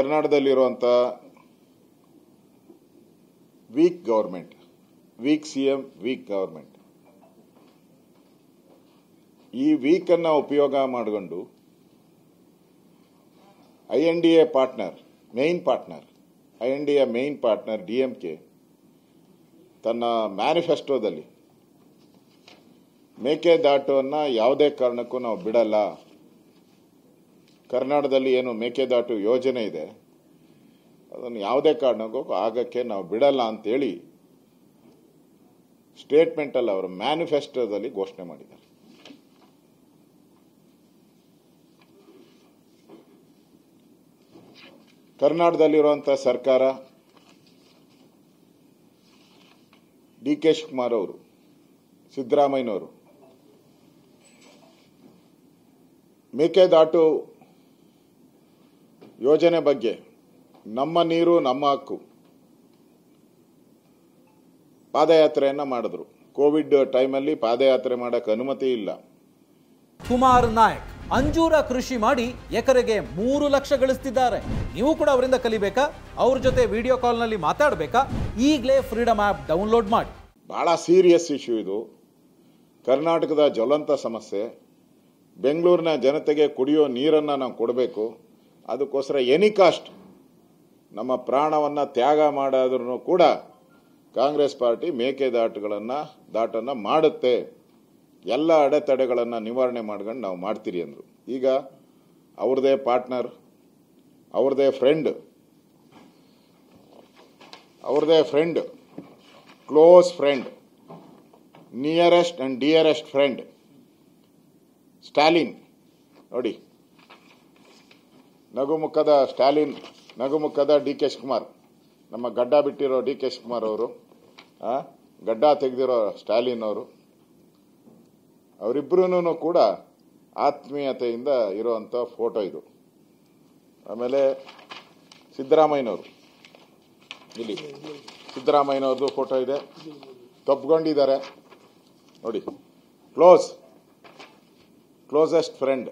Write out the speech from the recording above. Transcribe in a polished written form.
ಕರ್ನಾಟಕದಲ್ಲಿರುವಂಥ weak government, weak CM, weak government, ಈ ವೀಕನ್ನು ಉಪಯೋಗ ಮಾಡಿಕೊಂಡು INDA partner, main partner, INDA main partner DMK ತನ್ನ ಮ್ಯಾನಿಫೆಸ್ಟೋದಲ್ಲಿ ಮೇಕೆದಾಟುವನ್ನು ಯಾವುದೇ ಕಾರಣಕ್ಕೂ ನಾವು ಬಿಡಲ್ಲ, ಕರ್ನಾಟಕದಲ್ಲಿ ಏನು ಮೇಕೆದಾಟು ಯೋಜನೆ ಇದೆ ಅದನ್ನು ಯಾವುದೇ ಕಾರಣಕ್ಕೂ ಆಗಕ್ಕೆ ನಾವು ಬಿಡಲ್ಲ ಅಂತೇಳಿ ಸ್ಟೇಟ್ಮೆಂಟಲ್ಲಿ ಅವರ ಮ್ಯಾನಿಫೆಸ್ಟೋದಲ್ಲಿ ಘೋಷಣೆ ಮಾಡಿದ್ದಾರೆ. ಕರ್ನಾಟಕದಲ್ಲಿರುವಂಥ ಸರ್ಕಾರ DK ಶಿವಕುಮಾರ್ ಅವರು, ಸಿದ್ದರಾಮಯ್ಯನವರು ಮೇಕೆದಾಟು ಯೋಜನೆ ಬಗ್ಗೆ ನಮ್ಮ ನೀರು ನಮ್ಮ ಹಕ್ಕು ಪಾದಯಾತ್ರೆಯನ್ನ ಮಾಡಿದ್ರು. ಕೋವಿಡ್ ಟೈಮಲ್ಲಿ ಪಾದಯಾತ್ರೆ ಮಾಡಕ್ಕೆ ಅನುಮತಿ ಇಲ್ಲ. ಕುಮಾರ್ ನಾಯಕ್ ಅಂಜೂರ ಕೃಷಿ ಮಾಡಿ ಎಕರೆಗೆ 3 ಲಕ್ಷ ಗಳಿಸ್ತಿದ್ದಾರೆ. ನೀವು ಕೂಡ ಅವರಿಂದ ಕಲಿಬೇಕಾ? ಅವ್ರ ಜೊತೆ ವಿಡಿಯೋ ಕಾಲ್ನಲ್ಲಿ ಮಾತಾಡಬೇಕಾ? ಈಗಲೇ ಫ್ರೀಡಮ್ ಆ್ಯಪ್ ಡೌನ್ಲೋಡ್ ಮಾಡಿ. ಬಹಳ ಸೀರಿಯಸ್ ಇಶ್ಯೂ ಇದು. ಕರ್ನಾಟಕದ ಜ್ವಲಂತ ಸಮಸ್ಯೆ. ಬೆಂಗಳೂರಿನ ಜನತೆಗೆ ಕುಡಿಯೋ ನೀರನ್ನು ನಾವು ಕೊಡಬೇಕು. ಅದಕ್ಕೋಸ್ಕರ ಎನಿ ಕಾಸ್ಟ್ ನಮ್ಮ ಪ್ರಾಣವನ್ನು ತ್ಯಾಗ ಮಾಡಾದ್ರೂ ಕೂಡ ಕಾಂಗ್ರೆಸ್ ಪಾರ್ಟಿ ಮೇಕೆದಾಟನ್ನು ಮಾಡುತ್ತೆ. ಎಲ್ಲ ಅಡೆತಡೆಗಳನ್ನು ನಿವಾರಣೆ ಮಾಡ್ಕೊಂಡು ನಾವು ಮಾಡ್ತೀರಿ ಅಂದರು. ಈಗ ಅವ್ರದೇ ಪಾರ್ಟ್ನರ್, ಅವ್ರದೇ friend, close friend, nearest and dearest friend Stalin. ನೋಡಿ, ನಗುಮುಖದ ಸ್ಟಾಲಿನ್, ನಗುಮುಖದ DK ಶಿವಕುಮಾರ್, ನಮ್ಮ ಗಡ್ಡ ಬಿಟ್ಟಿರೋ DK ಶಿವಕುಮಾರ್ ಅವರು, ಗಡ್ಡ ತೆಗೆದಿರೋ ಸ್ಟಾಲಿನ್ ಅವರು, ಅವರಿಬ್ಬರೂ ಕೂಡ ಆತ್ಮೀಯತೆಯಿಂದ ಇರುವಂಥ ಫೋಟೋ ಇದು. ಆಮೇಲೆ ಸಿದ್ದರಾಮಯ್ಯನವರು, ಇಲ್ಲಿ ಸಿದ್ದರಾಮಯ್ಯನವ್ರದ್ದು ಫೋಟೋ ಇದೆ, ತಪ್ಪಿಕೊಂಡಿದ್ದಾರೆ ನೋಡಿ. Closest friend